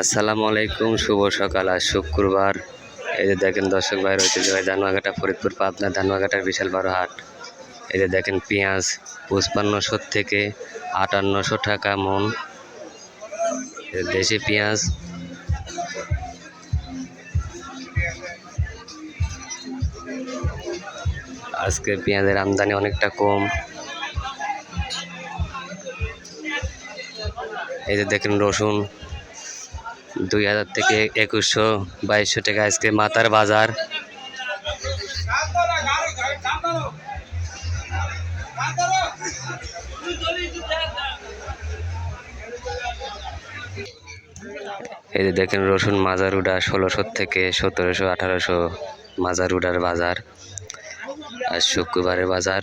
আসসালামু আলাইকুম, শুভ সকাল। আজ শুক্রবার। এই যে দেখেন দর্শক ভাই, ঐতিহ্যবাহী ধানুয়াঘাটা ফরিদপুর পাবনা ধানুয়াঘাটার বিশাল বড় হাট। এই যে দেখেন পেঁয়াজ 5500 থেকে 5800 টাকা মন। দেশি পেঁয়াজ আজকে পেঁয়াজের আমদানি অনেকটা কম। এই যে দেখেন রসুন 2000 থেকে 2100-2200 টাকা আজকে মাথার বাজার। এই যে দেখেন রসুন মাজারুডা 1600 থেকে 1700-1800 মাজারুডার বাজার। আজ শুক্রবারের বাজার।